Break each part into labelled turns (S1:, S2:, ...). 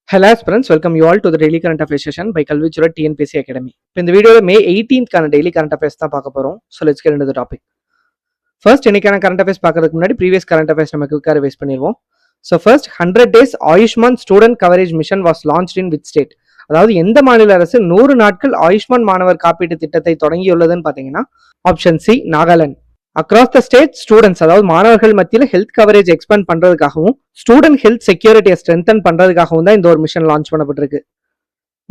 S1: Hello friends, welcome you all to the daily current affairs session by Kalvichura TNPSC Academy. இப்போ இந்த வீடியோல May 18th கான daily current affairs தான் பார்க்க போறோம். So let's get into the topic. First இன்னைக்கான current affairs பார்க்கிறதுக்கு முன்னாடி previous current affairs நம்ம குயிக்கா ரிவைஸ் பண்ணிடுவோம். So first 100 days Ayushman student coverage mission was launched in which state? அதாவது எந்த மாநில அரசு 100 நாட்கள் ஆயுஷ்மான் மாணவர் காப்பீட்டு திட்டத்தை தொடங்கியுள்ளதுன்னு பாத்தீங்கன்னா option C Nagaland. Across the state students அதாவது மாணவர்கள் மத்தியில் ஹெல்த் கவரேஜ் எக்ஸ்பேண்ட் பண்றதுக்காகவும் ஸ்டூடெண்ட் ஹெல்த் செக்யூரிட்டியை ஸ்ட்ரென்தன் பண்றதுக்காகவும் தான் இந்த ஒரு மிஷன் லான்ச் பண்ணப்பட்டிருக்கு.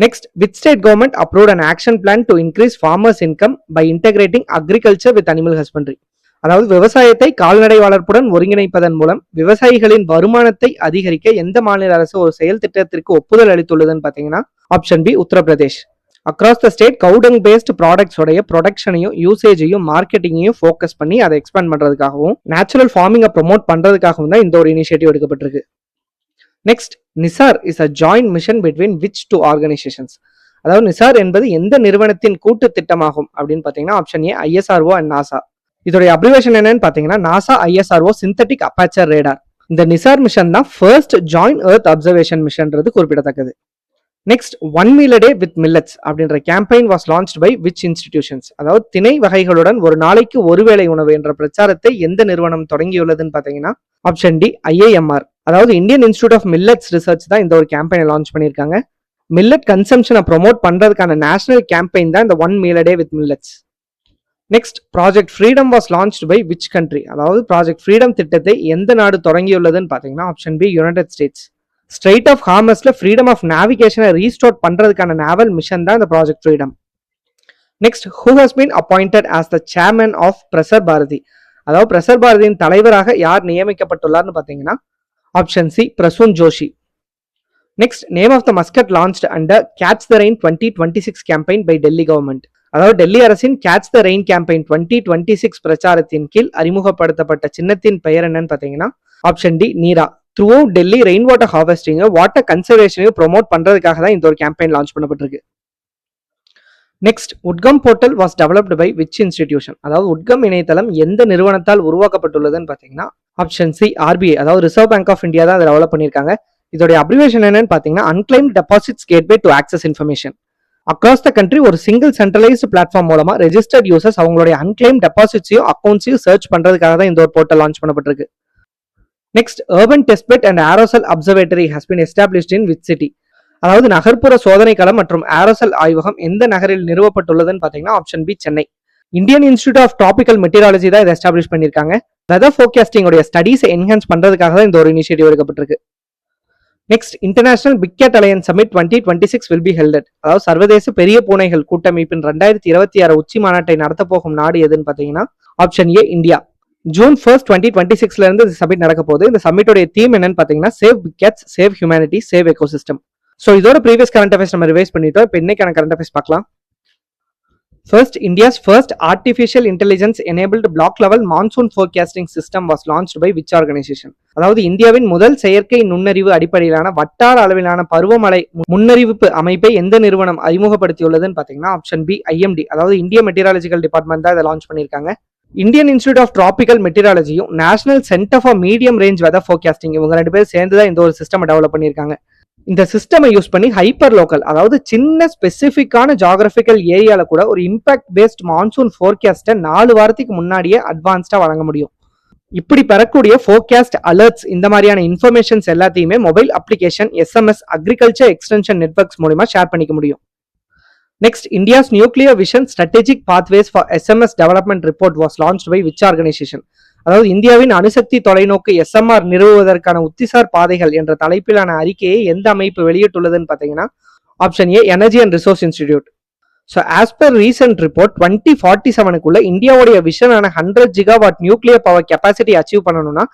S1: Next, which state government approved an action plan to increase farmers income by integrating agriculture with animal husbandry? அதாவது விவசாயத்தை கால்நடை வளர்ப்புடன் ஒருங்கிணைப்பதன் மூலம் விவசாயிகளின் வருமானத்தை அதிகரிக்க எந்த மாநில அரசு ஒரு செயல் திட்டத்திற்கு ஒப்புதல் அளித்துள்ளதுன்னு பாத்தீங்கன்னா option B Uttar Pradesh. Across the state cow dung based products உடைய ப்ரொடக்ஷனையும் யூசேஜையும் மார்க்கெட்டிங்கையும் ஃபோக்கஸ் பண்ணி அதை எக்ஸ்பேண்ட் பண்றதுக்காகவும் நேச்சுரல் ஃபார்மிங்கை ப்ரொமோட் பண்றதுக்காகவும் தான் இந்த ஒரு இனிஷியேட்டிவ் எடுக்கப்பட்டிருக்கு. Next, NISAR is a joint mission between which two organisations? அதாவது நிசார் என்பது எந்த நிறுவனத்தின் கூட்டு திட்டமாகும் அப்படின்னு பாத்தீங்கன்னா option A ISRO and NASA. இதோடைய அப்ரிவேஷன் என்னன்னு பாத்தீங்கன்னா NASA ISRO synthetic aperture radar. இந்த நிசார் மிஷன் தான் ஃபர்ஸ்ட் ஜாயிண்ட் எர்த் அப்சர்வேஷன் மிஷன்றது குறிப்பிடத்தக்கது. Next, 1 meal a day with millets அப்படின்ற campaign was launched by which institutions? அதாவது திணை வகைகளுடன் ஒரு நாளைக்கு ஒரு வேளை உணவு என்ற பிரச்சாரத்தை எந்த நிறுவனம் தொடங்கியுள்ளதுன்னு பாத்தீங்கன்னா ஆப்ஷன் டி ஐஏஎம்ஆர். அதாவது Indian Institute of Millets Research தான் இந்த ஒரு கேம்பெயினை லான்ச் பண்ணியிருக்காங்க. மில்லட் கன்சம்ஷனை ப்ரொமோட் பண்றதுக்கான நேஷனல் கேம்பெயின் தான் இந்த 1 meal a day with millets. Next, Project Freedom was launched by which country? அதாவது ப்ராஜெக்ட் ஃப்ரீடம் திட்டத்தை எந்த நாடு தொடங்கியுள்ளதுன்னு பாத்தீங்கன்னா option B United States. Strait of ஹார்மஸ்ல ஃப்ரீடம் ஆஃப் நேவிகேஷனை ரீஸ்டோர் பண்றதுக்கான நேவல் மிஷன் தான் இந்த Project Freedom. Next, who has been appointed as the chairman of Prasar Bharati? அதாவது பிரசர் பாரதியின் தலைவராக யார் நியமிக்கப்பட்டுள்ளார்னு பாத்தீங்கன்னா option C Prasoon Joshi. Next, name of the mascot launched under catch the rain 2026 campaign by Delhi government. அதாவது டெல்லி அரசின் கேட்ச் த ரெயின் கேம்பெயின் 2026 பிரச்சாரத்தின் கீழ் அறிமுகப்படுத்தப்பட்ட சின்னத்தின் பெயர் என்னன்னு பாத்தீங்கன்னா option D Neera. Throughout Delhi rain water harvesting water கன்சர்வேஷனையும் ப்ரொமோட் பண்றதுக்காக தான் இந்த ஒரு கேம்பெயின் லான்ச் பண்ணப்பட்டிருக்கு. Next, UDGAM portal was developed by which institution? அதாவது உட்கம் இணையதளம் எந்த நிறுவனத்தால் உருவாக்கப்பட்டுள்ளதுன்னு பாத்தீங்கன்னா ஆப்ஷன் சி ஆர்பிஐ. அதாவது ரிசர்வ் பேங்க் ஆஃப் இந்தியா தான் அதை டெவலப் பண்ணியிருக்காங்க. இதோட அப்ரிவேஷன் என்னன்னு பாத்தீங்கன்னா unclaimed deposits gateway to access information. Across the country ஒரு சிங்கிள் சென்ட்ரலைஸ்டு பிளாட்ஃபார்ம் மூலமா ரெஜிஸ்டர்ட் யூசர்ஸ் அவங்களுடைய அன்கிளைம் டெபாசிட்ஸையும் அக்கௌண்ட்ஸையும் சர்ச் பண்றதுக்காக தான் இந்த ஒரு போர்ட்டல் லான்ச் பண்ணப்பட்டிருக்கு. Next, urban testbed and aerosol observatory has been established in which city? அதாவது நகர்ப்புற சோதனை களம் மற்றும் ஏரோசல் ஆய்வகம் எந்த நகரில் நிறுவப்பட்டுள்ளதுன்னு பாத்தீங்கன்னா option B Chennai. Indian Institute of Tropical Meteorology தான் இதை எஸ்டாப்ளிஷ் பண்ணிருக்காங்க. வெதர் ஃபோர்காஸ்டிங் உடைய ஸ்டடீஸை என்ஹான்ஸ் பண்றதுக்காக தான் இந்த ஒரு இனிஷியேட்டிவ் எடுக்கப்பட்டிருக்கு. Next, International Big Cat Alliance Summit 2026 will be held at. அதாவது சர்வதேச பெரிய பூனைகள் கூட்டமைப்பின் 2026 உச்சி மாநாட்டை நடத்த போகும் நாடு எதுன்னு பாத்தீங்கன்னா ஆப்ஷன் ஏ இந்தியா. ஜூன் 1, 2026 இருந்து இந்த சமிட் நடக்க போகுது. இந்த சமிட்டோட தீம் என்னன்னு பாத்தீங்கன்னா save big cats, save humanity, save ecosystem. So இதோட ப்ரீவியஸ் கரண்ட் அஃபேர்ஸ் நம்ம ரிவைஸ் பண்ணிட்டோம். இப்போ இன்னைக்கான கரண்ட் அஃபேர்ஸ் பார்க்கலாம். First, India's first artificial intelligence enabled block level monsoon forecasting system was launched by which organisation? அதாவது இந்தியாவின் முதல் செயற்கை நுண்ணறிவு அடிப்படையிலான வட்டார அளவிலான பருவமழை முன்னறிவிப்பு அமைப்பை எந்த நிறுவனம் அறிமுகப்படுத்தியுள்ளதுன்னு பாத்தீங்கன்னா ஆப்ஷன் பி ஐஎம்டி. அதாவது இந்திய மெட்டீரியாலஜிக்கல் டிபார்ட்மெண்ட் தான் இதை லான்ச் பண்ணியிருக்காங்க. இந்தியன் இன்ஸ்டிடியூட் ஆஃப் டிராபிக்கல் மெட்டீரியாலஜியும் National Centre for Medium Range Weather Forecasting இவங்க 2 பேரும் சேர்ந்து தான் இந்த ஒரு சிஸ்டம் டெவலப் பண்ணியிருக்காங்க. இந்த சிஸ்டமை யூஸ் பண்ணி ஹைப்பர் லோக்கல் அதாவது சின்ன ஸ்பெசிஃபிக்கான ஜியோகிராபிக்கல் ஏரியால கூட ஒரு இம்பாக்ட் பேஸ்ட் மான்சூன் ஃபோர்காஸ்ட்டை 4 வாரத்துக்கு முன்னாடியே அட்வான்ஸ்டா வழங்க முடியும். இப்படி பெறக்கூடிய ஃபோர்காஸ்ட் அலர்ட்ஸ் இந்த மாதிரியான இன்ஃபர்மேஷன்ஸ் எல்லாத்தையுமே mobile application, SMS, agriculture extension networks மூலமா ஷேர் பண்ணிக்க முடியும். Next, India's nuclear vision strategic pathways for SMS development report was launched by which organisation? அதாவது இந்தியாவின் அணுசக்தி தொலைநோக்கு எஸ்எம்ஆர் நிறுவுவதற்கான உத்திசார் பாதைகள் என்ற தலைப்பிலான அறிக்கையை எந்த அமைப்பு வெளியிட்டுள்ளதுன்னு பாத்தீங்கன்னா option A Energy and Resource Institute. So as per recent report 2047க்குள்ள இந்தியாவுடைய விஷனான 100 GW nuclear power capacity achieve பண்ணணும்னா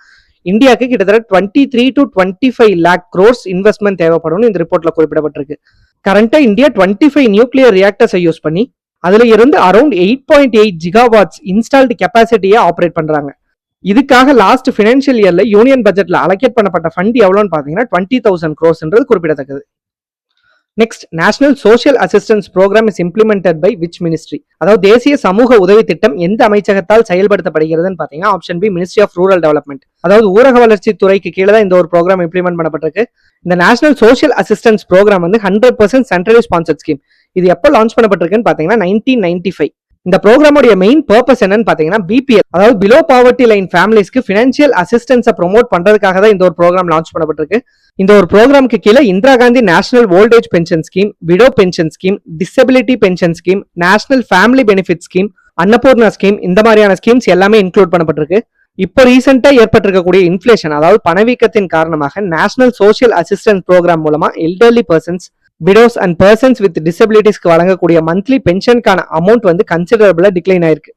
S1: இந்தியாவுக்கு கிட்டத்தட்ட 23 to 25 lakh crores இன்வெஸ்ட்மெண்ட் தேவைப்படும் இந்த ரிப்போர்ட்ல குறிப்பிடப்பட்டிருக்கு. கரண்டா இந்தியா 25 நியூக்ளியர் ரியாக்டர்ஸை யூஸ் பண்ணி அதுல இருந்து அரௌண்ட் 8.8 GW இன்ஸ்டால்டு கெப்பாசிட்டியை ஆப்ரேட் பண்றாங்க. இதுக்காக லாஸ்ட் ஃபினான்ஷியல் இயர்ல யூனியன் பட்ஜெட்ல அலோகேட் பண்ணப்பட்ட ஃபண்ட் எவ்வளவுன்னு பாத்தீங்கன்னா 20,000 crores குறிப்பிடத்தக்கது. Next national social assistance programme is implemented by which ministry? அதாவது தேசிய சமூக உதவி திட்டம் எந்த அமைச்சகத்தால் செயல்படுத்தப்படுகிறதுன்னு பாத்தீங்கன்னா option B ministry of rural development. அதாவது ஊரக வளர்ச்சி துறைக்கு கீழே தான் இந்த ஒரு ப்ரோக்ராம் இம்ப்ளிமெண்ட் பண்ணப்பட்டிருக்கு. இந்த நேஷனல் சோஷியல் அசிஸ்டன்ஸ் ப்ரோக்ராம் வந்து 100% சென்ட்ரலி ஸ்பான்சர்ட் ஸ்கீம். இது எப்போ லான்ச் பண்ணப்பட்டிருக்குன்னு பாத்தீங்கன்னா 1995. இந்த ப்ரோக்ராமோட மெயின் பர்பஸ் என்னன்னு பாத்தீங்கன்னா பிபிஎல், அதாவது பிலோ பாவர்ட்டி லைன் ஃபேமிலிஸ்க்கு பினான்சியல் அசிஸ்டன்ஸை ப்ரொமோட் பண்றதுக்காக தான் இந்த ஒரு ப்ரோக்ராம் லான்ச் பண்ணப்பட்டிருக்கு. இந்த ஒரு ப்ரோக்ராமுக்கு கீழே Indira Gandhi national old age pension scheme, widow pension scheme, disability pension scheme, national family benefit scheme, Annapurna scheme, இந்த மாதிரியான ஸ்கீம்ஸ் எல்லாமே இன்க்ளூட் பண்ணப்பட்டிருக்கு. இப்போ ரீசெண்டா ஏற்பட்டிருக்கக்கூடிய இன்ஃபிளேஷன், அதாவது பணவீக்கத்தின் காரணமாக நேஷனல் சோஷியல் அசிஸ்டன்ஸ் ப்ரோக்ராம் மூலமா elderly persons, widows and persons with டிசபிலிட்டிஸ்க்கு வழங்கக்கூடிய மந்த்லி பென்ஷனுக்கான அமௌண்ட் வந்து கன்சிடரபிளா டிக்ளைன் ஆயிருக்கு.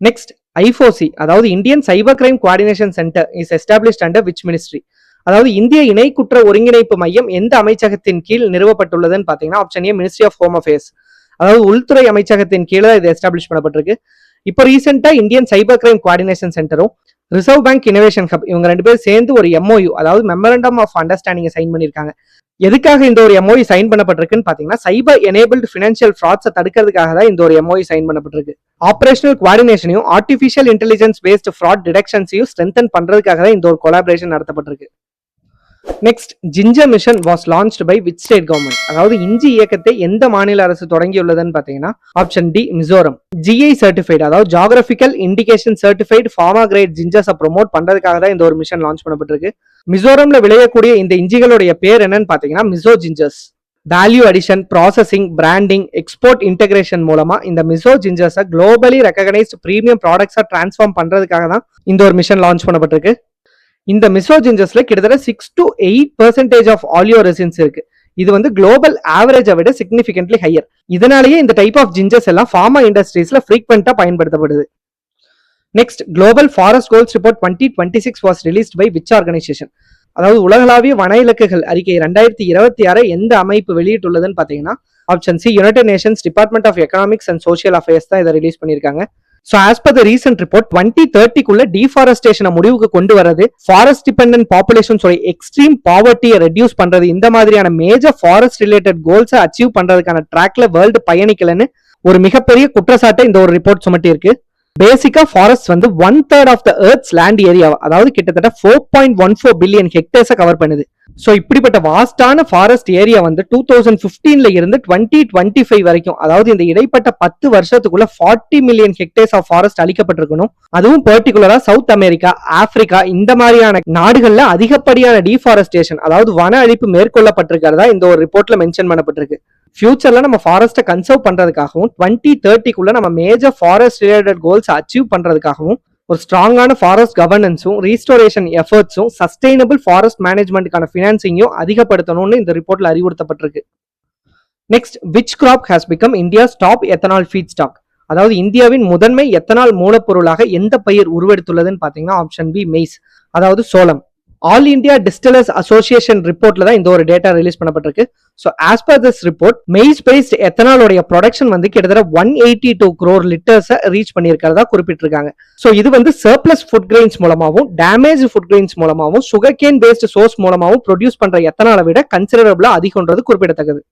S1: நெக்ஸ்ட் ஐஃபோசி, அதாவது Indian cyber crime coordination centre is established under which ministry? அதாவது இந்திய இணை குற்ற ஒருங்கிணைப்பு மையம் எந்த அமைச்சகத்தின் கீழ் நிறுவப்பட்டுள்ளதுன்னு பாத்தீங்கன்னா option A Ministry of Home Affairs. அதாவது உள்துறை அமைச்சகத்தின் கீழே இது எஸ்டாப்ளிஷ் பண்ணப்பட்டிருக்கு. இப்போ ரீசெண்டா இந்தியன் சைபர் கிரைம் கோஆர்டினேஷன் சென்டரும் ரிசர்வ் பேங்க் இனோவேஷன் ஹப் இவங்க 2 பேரும் சேர்ந்து ஒரு MOU, அதாவது மெமரண்டம் ஆஃப் அண்டர்ஸ்டாண்டிங் சைன் பண்ணிருக்காங்க. எதுக்காக இந்த ஒரு MOU சைன் பண்ணப்பட்டிருக்குன்னு பாத்தீங்கன்னா சைபர் எனேபிள்டு ஃபினான்ஷியல் ஃப்ராட்ஸை தடுக்கிறதுக்காக தான் இந்த ஒரு MOU சைன் பண்ணப்பட்டிருக்கு. ஆபரேஷனல் கோஆர்டினேஷனையும் ஆர்டிஃபிஷியல் இன்டெலிஜென்ஸ் பேஸ்ட் ஃப்ராட் டிடெக்ஷன்ஸையும் ஸ்ட்ரென்தன் பண்றதுக்காக தான் இந்த ஒரு கொலாபரேஷன் நடத்தப்பட்டிருக்கு. Next ginger mission was launched by which state government? அதாவது இஞ்சி இயக்கத்தை எந்த மாநில அரசு தொடங்கியுள்ளதுன்னு பாத்தீங்கன்னா option D Mizoram. GI certified, அதாவது geographical indication certified pharma grade ஜிஞ்சர்ஸை ப்ரொமோட் பண்றதுக்காக தான் இந்த ஒரு மிஷன் லான்ச் பண்ணப்பட்டிருக்கு. மிசோரம்ல விளையக்கூடிய இந்த இஞ்சிகளுடைய பேர் என்னன்னு பாத்தீங்கன்னா Mizo gingers. Value addition, processing, branding, export integration மூலமா இந்த மிசோ ஜிஞ்சர்ஸை குளோபலி ரெகனைஸ்ட் பிரீமியம் ப்ராடக்ட்ஸா டிரான்ஸ்ஃபார்ம் பண்றதுக்காக தான் இந்த ஒரு மிஷன் லான்ச் பண்ணப்பட்டிருக்கு. இந்த மிசோ ஜிஞ்சர்ஸ்ல கிட்டத்தட்ட 6 to 8% ஆஃப் ஆலியோ ரெசின்ஸ் இருக்கு. இது வந்து குளோபல் ஆவரேஜை விட சிக்னிஃபிகன்ட்லி ஹையர். இதனாலேயே இந்த டைப் ஆஃப் ஜிஞ்சர்ஸ் எல்லாம் ஃபார்மா இண்டஸ்ட்ரீஸ்ல ஃப்ரீக்வெண்டா பயன்படுத்தப்படுது. Next Global Forest Goals Report 2026 was released by which organisation? அதாவது உலகளாவிய வன இலக்குகள் அறிக்கை 2026 எந்த அமைப்பு வெளியிட்டுள்ளதுன்னு பாத்தீங்கன்னா option C United Nations Department of Economics and Social Affairs தான் இதை ரிலீஸ் பண்ணிருக்காங்க. So as per the recent report 2030க்குள்ள deforestation முடிவுக்கு கொண்டு வரது, ஃபாரஸ்ட் டிபெண்டன்ட் பாப்புலேஷன்ஸ் எக்ஸ்ட்ரீம் பாவர்ட்டியை ரெடியூஸ் பண்றது, இந்த மாதிரியான மேஜர் ஃபாரஸ்ட் ரிலேட்டட் கோல்ஸை அச்சீவ் பண்றதுக்கான ட்ராக்ல வேர்ல்டு பயணிக்கலன்னு ஒரு மிகப்பெரிய குற்றச்சாட்டை இந்த ஒரு ரிப்போர்ட் சுமட்டி இருக்கு. பேசிக்கா ஃபாரஸ்ட் வந்து 1/3 of the earth's land area, அதாவது கிட்டத்தட்ட 4.14 பில்லியன் ஹெக்டேர்ஸை கவர் பண்ணுது. சோ இப்படிப்பட்ட வாஸ்டான ஃபாரஸ்ட் ஏரியா வந்து 2015ல இருந்து 2025 வரைக்கும், அதாவது இந்த இடைப்பட்ட 10 வருஷத்துக்குள்ள 40 மில்லியன் ஹெக்டேர்ஸ் ஆஃப் ஃபாரஸ்ட் அழிக்கப்பட்டிருக்கணும். அதுவும் பர்டிகுலரா சவுத் அமெரிக்கா, ஆப்பிரிக்கா இந்த மாதிரியான நாடுகள்ல அதிகப்படியான டீஃபாரஸ்டேஷன், அதாவது வன அழிப்பு மேற்கொள்ளப்பட்டிருக்கிறதா இந்த ஒரு ரிப்போர்ட்ல மென்ஷன் பண்ணப்பட்டிருக்கு. ஃபியூச்சர்ல நம்ம ஃபாரஸ்ட்டை கன்சர்வ் பண்றதுக்காகவும் 2030க்குள்ள நம்ம major forest related goals achieve பண்றதுக்காகவும் ஒரு ஸ்ட்ராங்கான ஃபாரஸ்ட் கவர்னன்ஸும் ரீஸ்டோரேஷன் எஃபர்ட்ஸும் சஸ்டைனபிள் ஃபாரஸ்ட் மேனேஜ்மெண்ட்டுக்கான ஃபினான்சிங்கும் அதிகப்படுத்தணும்னு இந்த ரிப்போர்ட்ல அறிவுறுத்தப்பட்டிருக்கு. Next which crop has become India's top ethanol feedstock? அதாவது இந்தியாவின் முதன்மை எத்தனால் மூலப்பொருளாக எந்த பயிர் உருவெடுத்துள்ளதுன்னு பாத்தீங்கன்னா ஆப்ஷன் பி மெய்ஸ், அதாவது சோளம். ஆல் இந்தியா டிஸ்டிலர்ஸ் அசோசியேஷன் ரிப்போர்ட்ல தான் இந்த ஒரு டேட்டா ரிலீஸ் பண்ணப்பட்டிருக்கு. So as per this report maize based எத்தனாலோடைய ப்ரொடக்ஷன் வந்து கிட்டத்தட்ட 182 crore லிட்டர்ஸை ரீச் பண்ணியிருக்கிறதா குறிப்பிட்டிருக்காங்க. ஸோ இது வந்து சர்ப்ளஸ் ஃபுட் கிரெயின்ஸ் மூலமாகவும் டேமேஜ் ஃபுட் கிரெயின்ஸ் மூலமாகவும் சுகர் கேன் பேஸ்ட் சோர்ஸ் மூலமாகவும் ப்ரொடியூஸ் பண்ற எத்தனாலை விட கன்சிடரபிளா அதிகம்ன்றது குறிப்பிடத்தக்கது.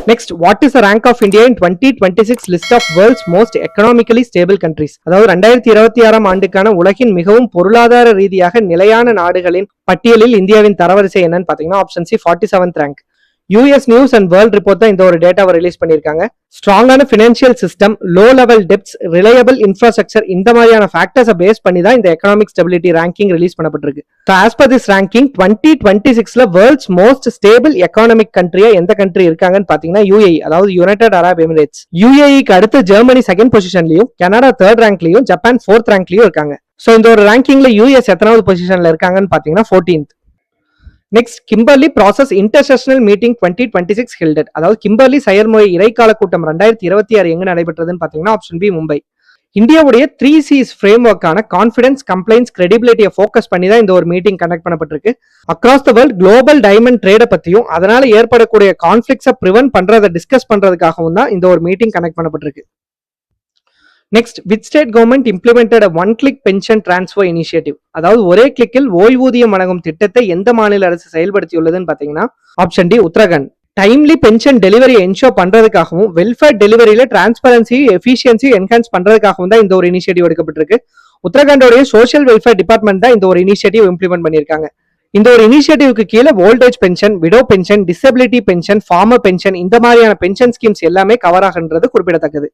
S1: Next what is the rank of India in 2026 list of world's most economically stable countries? அதாவது 2026 ஆண்டுக்கான உலகின் மிகவும் பொருளாதார ரீதியாக நிலையான நாடுகளின் பட்டியலில் இந்தியாவின் தரவரிசை என்னன்னு பாத்தீங்கன்னா option C 47th rank. US News and World Report தான் இந்த ஒரு டேட்டாவை ரிலீஸ் பண்ணிருக்காங்க. ஸ்ட்ராங்கான financial system, low level debts, reliable infrastructure இந்த மாதிரியான ஃபேக்டர்ஸை பேஸ் பண்ணி தான் இந்த எக்கனாமிக் ஸ்டெபிலிட்டி ரேங்கிங் ரிலீஸ் பண்ணப்பட்டிருக்கு. ஆஸ் பர் திஸ் ரேங்கிங் 2026ல வேர்ல்ட்ஸ் மோஸ்ட் ஸ்டேபிள் எக்கனாமிக் கண்ட்ரியா எந்த கண்ட்ரி இருக்காங்கன்னு பாத்தீங்கன்னா UAE, அதாவது யுனைடெட் அரப் எமிரேட்ஸ். UAEக்கு அடுத்து ஜெர்மனி 2nd பொசிஷன்லயும், கனடா 3rd ரேங்க்லயும், ஜப்பான் 4th ரேங்க்லயும் இருக்காங்க. சோ இந்த ஒரு ரேங்கிங்ல US எத்தனாவது பொசிஷன்ல இருக்காங்கன்னு பாத்தீங்கன்னா 14th. Next Kimberley Process Intersessional Meeting 2026 held at, அதாவது கிம்பர்லி செயற்முறை இடைக்கால கூட்டம் 2026 எங்க நடைபெற்றதுன்னு பாத்தீங்கன்னா ஆப்ஷன் பி மும்பை. இந்தியாவுடைய 3Cs ஃப்ரேம்வொர்க்கான கான்ஃபிடன்ஸ், கம்ப்ளைன்ஸ், கிரெடிபிலிட்டியை ஃபோக்கஸ் பண்ணி தான் இந்த ஒரு மீட்டிங் கண்டக்ட் பண்ணப்பட்டிருக்கு. Across the world global diamond trade பத்தியும் அதனால ஏற்படக்கூடிய கான்ஃபிளிக்ஸை ப்ரிவென்ட் பண்றதை டிஸ்கஸ் பண்றதுக்காகவும் தான் இந்த ஒரு மீட்டிங் கண்டக்ட் பண்ணப்பட்டிருக்கு. Next which state government implemented one click pension transfer initiative, அதாவது ஒரே கிளிக்கில் ஓய்வூதியம் வழங்கும் திட்டத்தை எந்த மாநில அரசு செயல்படுத்தியுள்ளதுன்னு பாத்தீங்கன்னா option D Uttarakhand. Timely pension delivery ensure பண்றதுக்காகவும் வெல்ஃபேர் டெலிவரியில டிரான்ஸ்பரன்சி எஃபிஷியன்சி என்ஹான்ஸ் பண்றதுக்காகவும் தான் இந்த ஒரு இனிஷியேட்டிவ் எடுக்கப்பட்டிருக்கு. உத்தரகாண்டோடைய சோஷியல் வெல்ஃபேர் டிபார்ட்மெண்ட் தான் இந்த ஒரு இனிஷியேட்டிவ் இம்ப்ளிமெண்ட் பண்ணியிருக்காங்க. இந்த ஒரு இனிஷியேட்டிவ்க்கு கீழே old age pension, widow pension, disability pension, farmer pension இந்த மாதிரியான பென்ஷன் ஸ்கீம்ஸ் எல்லாமே கவர் ஆகுன்றது குறிப்பிடத்தக்கது.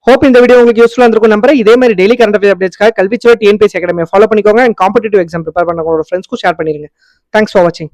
S1: ஹோப் இந்த வீடியோ உங்களுக்கு யூஸ்ஃபுல்லா இருக்கும் நம்புறேன். இதே மாதிரி டெய்லி கரண்ட் அஃபேர்ஸ் அப்டேட்ஸ்க்காக கல்விச்சுவர் டிஎன்பிஎஸ்சி அகாடமியை ஃபாலோ பண்ணிக்கோங்க அண்ட் காம்படிட்டிவ் எக்ஸாம் ப்ரிப்பேர் பண்ண உங்களோட ஃப்ரெண்ட்ஸ்க்கும் ஷேர் பண்ணிருங்க. தேங்க்ஸ் ஃபார் வாட்சிங்.